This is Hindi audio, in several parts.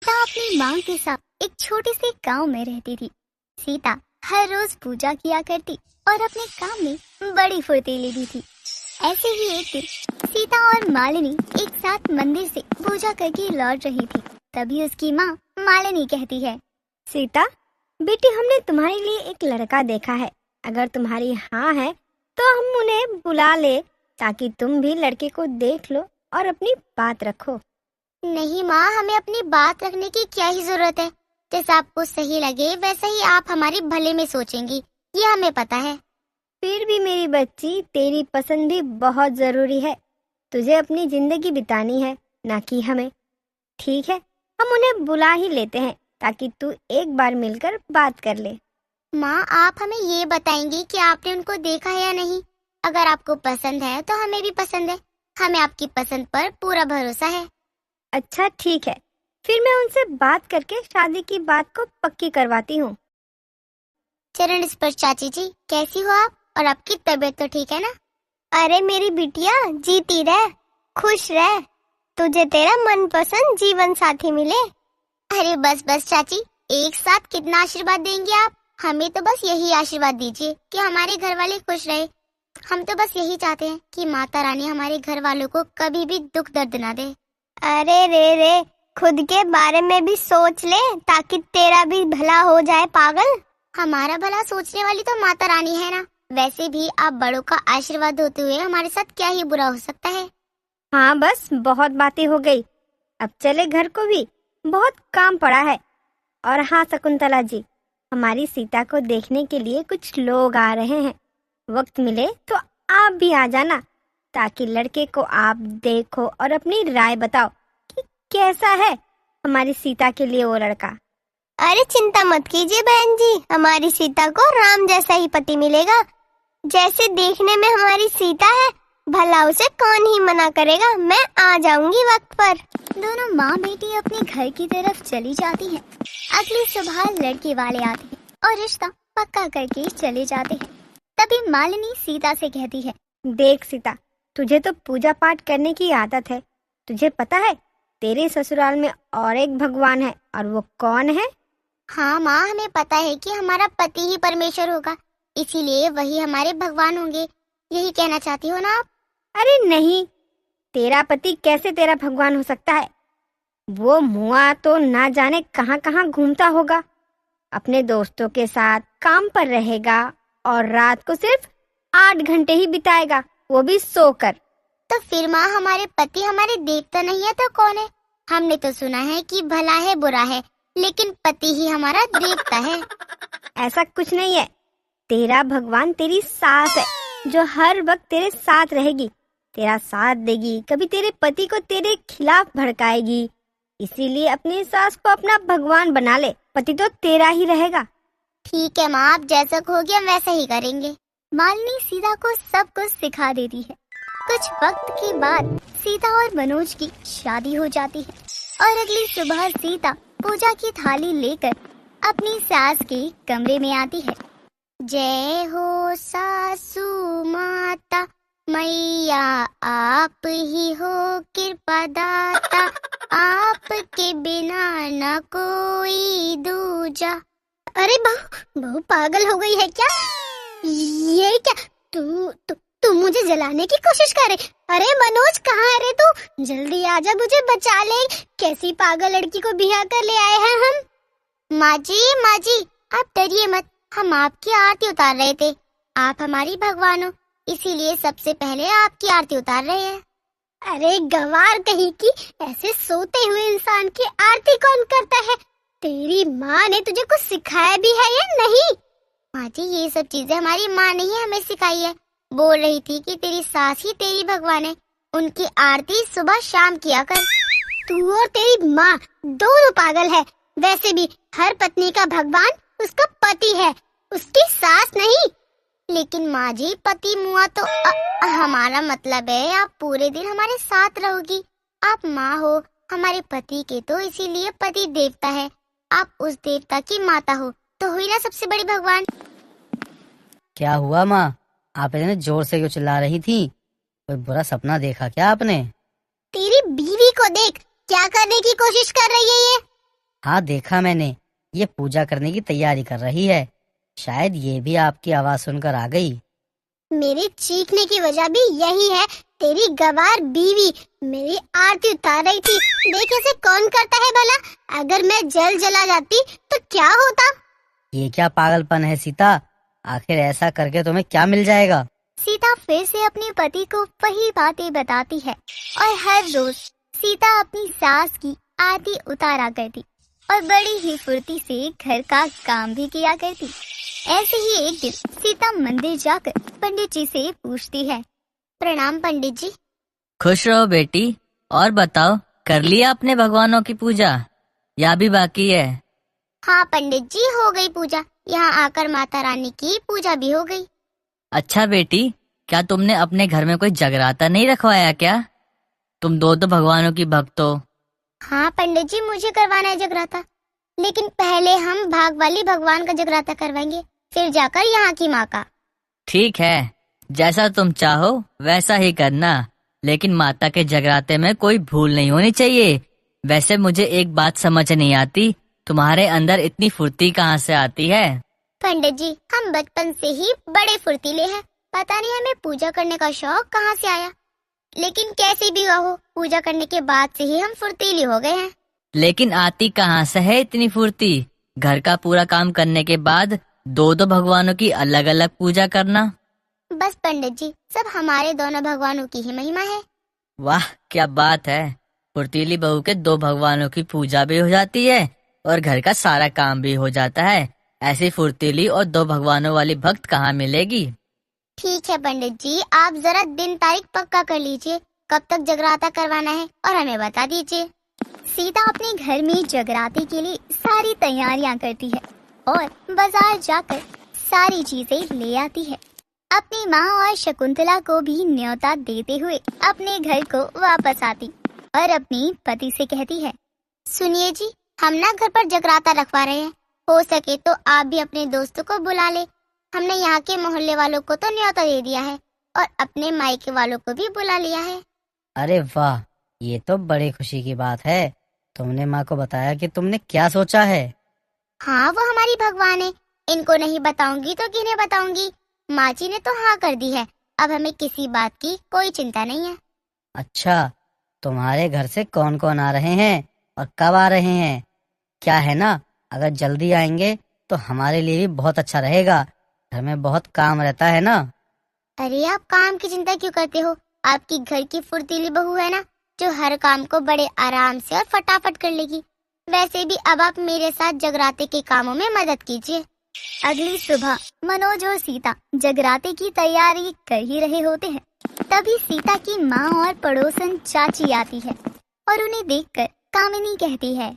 सीता अपनी माँ के साथ एक छोटे से गांव में रहती थी। सीता हर रोज पूजा किया करती और अपने काम में बड़ी फुर्तीली भी थी। ऐसे ही एक दिन सीता और मालिनी एक साथ मंदिर से पूजा करके लौट रही थी। तभी उसकी माँ मालिनी कहती है, सीता बेटी, हमने तुम्हारे लिए एक लड़का देखा है। अगर तुम्हारी हाँ है तो हम उन्हें बुला ले ताकि तुम भी लड़के को देख लो और अपनी बात रखो। नहीं माँ, हमें अपनी बात रखने की क्या ही जरूरत है। जैसा आपको सही लगे वैसा ही आप हमारे भले में सोचेंगी, ये हमें पता है। फिर भी मेरी बच्ची, तेरी पसंद भी बहुत जरूरी है। तुझे अपनी जिंदगी बितानी है, ना कि हमें। ठीक है, हम उन्हें बुला ही लेते हैं ताकि तू एक बार मिलकर बात कर ले। माँ, आप हमें ये बताएंगी कि आपने उनको देखा है या नहीं। अगर आपको पसंद है तो हमें भी पसंद है। हमें आपकी पसंद पर पूरा भरोसा है। अच्छा ठीक है, फिर मैं उनसे बात करके शादी की बात को पक्की करवाती हूँ। चरण स्पर्श चाची जी, कैसी हो आप? और आपकी तबीयत तो ठीक है ना? अरे मेरी बिटिया, जीती रह, खुश रह, तुझे तेरा मनपसंद जीवन साथी मिले। अरे बस बस चाची, एक साथ कितना आशीर्वाद देंगे आप? हमें तो बस यही आशीर्वाद दीजिए कि हमारे घर वाले खुश रहे। हम तो बस यही चाहते हैं कि माता रानी हमारे घर वालों को कभी भी दुख दर्द ना दे। अरे रे, खुद के बारे में भी सोच ले ताकि तेरा भी भला हो जाए पागल। हमारा भला सोचने वाली तो माता रानी है ना। वैसे भी आप बड़ों का आशीर्वाद होते हुए हमारे साथ क्या ही बुरा हो सकता है। हाँ बस, बहुत बातें हो गई, अब चले घर को भी, बहुत काम पड़ा है। और हाँ शकुंतला जी, हमारी सीता को देखने के लिए कुछ लोग आ रहे हैं। वक्त मिले तो आप भी आ जाना ताकि लड़के को आप देखो और अपनी राय बताओ कि कैसा है हमारी सीता के लिए वो लड़का। अरे चिंता मत कीजिए बहन जी, हमारी सीता को राम जैसा ही पति मिलेगा। जैसे देखने में हमारी सीता है, भला उसे कौन ही मना करेगा। मैं आ जाऊंगी वक्त पर। दोनों माँ बेटी अपने घर की तरफ चली जाती हैं। अगली सुबह लड़के वाले आते हैं और रिश्ता पक्का करके चले जाते हैं। तभी मालिनी सीता से कहती है, देख सीता, तुझे तो पूजा पाठ करने की आदत है। तुझे पता है तेरे ससुराल में और एक भगवान है, और वो कौन है? हाँ माँ, हमें पता है कि हमारा पति ही परमेश्वर होगा, इसीलिए वही हमारे भगवान होंगे। यही कहना चाहती हो ना आप? अरे नहीं, तेरा पति कैसे तेरा भगवान हो सकता है? वो मुआ तो ना जाने कहाँ कहाँ घूमता होगा, अपने दोस्तों के साथ काम पर रहेगा और रात को सिर्फ 8 घंटे ही बिताएगा, वो भी सोकर। तो फिर माँ, हमारे पति हमारे देवता नहीं है तो कौन है? हमने तो सुना है कि भला है बुरा है, लेकिन पति ही हमारा देवता है। ऐसा कुछ नहीं है। तेरा भगवान तेरी सास है, जो हर वक्त तेरे साथ रहेगी, तेरा साथ देगी, कभी तेरे पति को तेरे खिलाफ भड़काएगी। इसीलिए अपनी सास को अपना भगवान बना ले, पति तो तेरा ही रहेगा। ठीक है माँ, आप जैसा कहोगे हम वैसा ही करेंगे। मालिनी सीता को सब कुछ सिखा देती है। कुछ वक्त के बाद सीता और मनोज की शादी हो जाती है और अगली सुबह सीता पूजा की थाली लेकर अपनी सास के कमरे में आती है। जय हो सासू माता, मैया आप ही हो कृपा दाता, आपके बिना न कोई दूजा। अरे बहू पागल हो गई है क्या? ये क्या, तू मुझे जलाने की कोशिश करे? अरे मनोज, कहाँ है रे तू? जल्दी आजा, मुझे बचा ले। कैसी पागल लड़की को बिहा कर ले आए हैं हम। माँ जी, आप डरिए मत, हम आपकी आरती उतार रहे थे। आप हमारी भगवान हो, इसीलिए सबसे पहले आपकी आरती उतार रहे हैं। अरे गवार कहीं की, ऐसे सोते हुए इंसान की आरती कौन करता है? तेरी माँ ने तुझे कुछ सिखाया भी है या नहीं? माँ जी, ये सब चीजें हमारी माँ ने ही हमें सिखाई है। बोल रही थी कि तेरी सास ही तेरी भगवान है, उनकी आरती सुबह शाम किया कर। तू और तेरी माँ दोनों पागल है। वैसे भी हर पत्नी का भगवान उसका पति है, उसकी सास नहीं। लेकिन माँ जी, पति मुआ तो हमारा मतलब है आप पूरे दिन हमारे साथ रहोगी। आप माँ हो हमारे पति के, तो इसीलिए पति देवता है। आप उस देवता की माता हो, तो हुई ना सबसे बड़ी भगवान। क्या हुआ माँ, आप इतने जोर से क्यों चिल्ला रही थी? कोई बुरा सपना देखा क्या आपने? तेरी बीवी को देख, क्या करने की कोशिश कर रही है ये? हाँ देखा मैंने, ये पूजा करने की तैयारी कर रही है। शायद ये भी आपकी आवाज सुनकर आ गई। मेरे चीखने की वजह भी यही है। तेरी गवार बीवी मेरी आरती उतार रही थी। देख ऐसे कौन करता है भला? अगर मैं जला जाती तो क्या होता? ये क्या पागलपन है सीता? आखिर ऐसा करके तुम्हें क्या मिल जाएगा? सीता फिर से अपने पति को वही बातें बताती है और हर रोज सीता अपनी सास की आरती उतारा करती और बड़ी ही फुर्ती से घर का काम भी किया करती। ऐसे ही एक दिन सीता मंदिर जाकर पंडित जी से पूछती है, प्रणाम पंडित जी। खुश रहो बेटी। और बताओ, कर लिया अपने भगवानों की पूजा या भी बाकी है? हाँ पंडित जी, हो गई पूजा। यहाँ आकर माता रानी की पूजा भी हो गई। अच्छा बेटी, क्या तुमने अपने घर में कोई जगराता नहीं रखवाया क्या? तुम दो तो भगवानों की भक्त हो। हाँ पंडित जी, मुझे करवाना है जगराता, लेकिन पहले हम भाग वाली भगवान का जगराता करवाएंगे, फिर जाकर यहाँ की माँ का। ठीक है, जैसा तुम चाहो वैसा ही करना, लेकिन माता के जगराते में कोई भूल नहीं होनी चाहिए। वैसे मुझे एक बात समझ नहीं आती, तुम्हारे अंदर इतनी फुर्ती कहाँ से आती है? पंडित जी, हम बचपन से ही बड़े फुर्तीले हैं। पता नहीं हमें पूजा करने का शौक कहाँ से आया, लेकिन कैसे भी हो, पूजा करने के बाद से ही हम फुर्तीले हो गए हैं। लेकिन आती कहाँ से है इतनी फुर्ती? घर का पूरा काम करने के बाद दो दो भगवानों की अलग अलग पूजा करना। बस पंडित जी, सब हमारे दोनों भगवानों की ही महिमा है। वाह क्या बात है, फुर्तीली बहू के दो भगवानों की पूजा भी हो जाती है और घर का सारा काम भी हो जाता है। ऐसी फुर्तीली और दो भगवानों वाली भक्त कहाँ मिलेगी? ठीक है पंडित जी, आप जरा दिन तारीख पक्का कर लीजिए, कब तक जगराता करवाना है और हमें बता दीजिए। सीता अपने घर में जगराते के लिए सारी तैयारियां करती है और बाजार जाकर सारी चीजें ले आती है। अपनी माँ और शकुंतला को भी न्योता देते हुए अपने घर को वापस आती और अपने पति से कहती है, सुनिए जी, हम ना घर पर जगराता रखवा रहे हैं, हो सके तो आप भी अपने दोस्तों को बुला ले। हमने यहाँ के मोहल्ले वालों को तो न्योता दे दिया है और अपने मायके वालों को भी बुला लिया है। अरे वाह, ये तो बड़ी खुशी की बात है। तुमने माँ को बताया कि तुमने क्या सोचा है? हाँ, वो हमारी भगवान है, इनको नहीं बताऊंगी तो किन्हें बताऊंगी। माँ जी ने तो हाँ कर दी है, अब हमें किसी बात की कोई चिंता नहीं है। अच्छा, तुम्हारे घर से कौन कौन आ रहे हैं और कब आ रहे हैं? क्या है ना, अगर जल्दी आएंगे तो हमारे लिए भी बहुत अच्छा रहेगा। घर में बहुत काम रहता है ना। अरे आप काम की चिंता क्यों करते हो? आपकी घर की फुर्तीली बहू है ना, जो हर काम को बड़े आराम से और फटाफट कर लेगी। वैसे भी अब आप मेरे साथ जगराते के कामों में मदद कीजिए। अगली सुबह मनोज और सीता जगराते की तैयारी कर ही रहे होते हैं। तभी सीता की माँ और पड़ोसन चाची आती है और उन्हें देखकर कामिनी कहती है,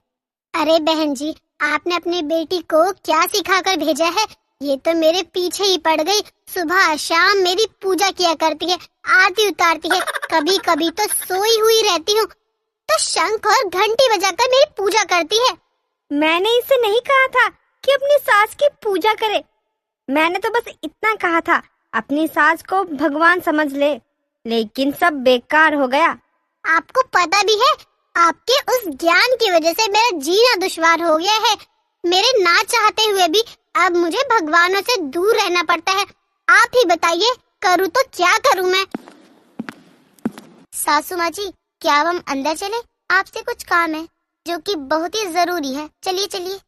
अरे बहन जी, आपने अपनी बेटी को क्या सिखाकर भेजा है? ये तो मेरे पीछे ही पड़ गई, सुबह शाम मेरी पूजा किया करती है, आरती उतारती है, कभी कभी तो सोई हुई रहती हूँ तो शंख और घंटी बजाकर मेरी पूजा करती है। मैंने इसे नहीं कहा था कि अपनी सास की पूजा करे। मैंने तो बस इतना कहा था, अपनी सास को भगवान समझ ले, लेकिन सब बेकार हो गया। आपको पता भी है, आपके उस ज्ञान की वजह से मेरा जीना दुश्वार हो गया है। मेरे ना चाहते हुए भी अब मुझे भगवानों से दूर रहना पड़ता है। आप ही बताइए, करूँ तो क्या करूँ मैं? सासू माँ जी, क्या अब हम अंदर चले? आपसे कुछ काम है जो कि बहुत ही जरूरी है। चलिए चलिए।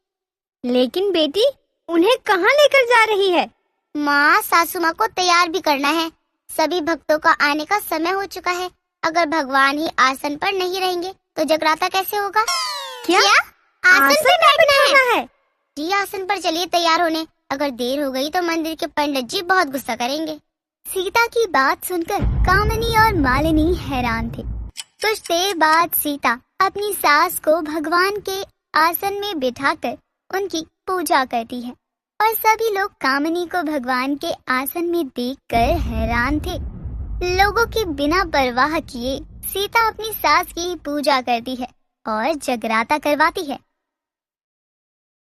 लेकिन बेटी, उन्हें कहाँ लेकर जा रही है? माँ, सासू माँ को तैयार भी करना है। सभी भक्तों का आने का समय हो चुका है। अगर भगवान ही आसन पर नहीं रहेंगे तो जगराता कैसे होगा? क्या? आसन पर बैठना है? जी, आसन पर चलिए तैयार होने। अगर देर हो गई तो मंदिर के पंडित जी बहुत गुस्सा करेंगे। सीता की बात सुनकर कामिनी और मालिनी हैरान थे। कुछ देर बाद सीता अपनी सास को भगवान के आसन में बिठाकर उनकी पूजा करती है और सभी लोग कामिनी को भगवान के आसन में देखकर हैरान थे। लोगों की बिना परवाह किए सीता अपनी सास की पूजा करती है और जगराता करवाती है।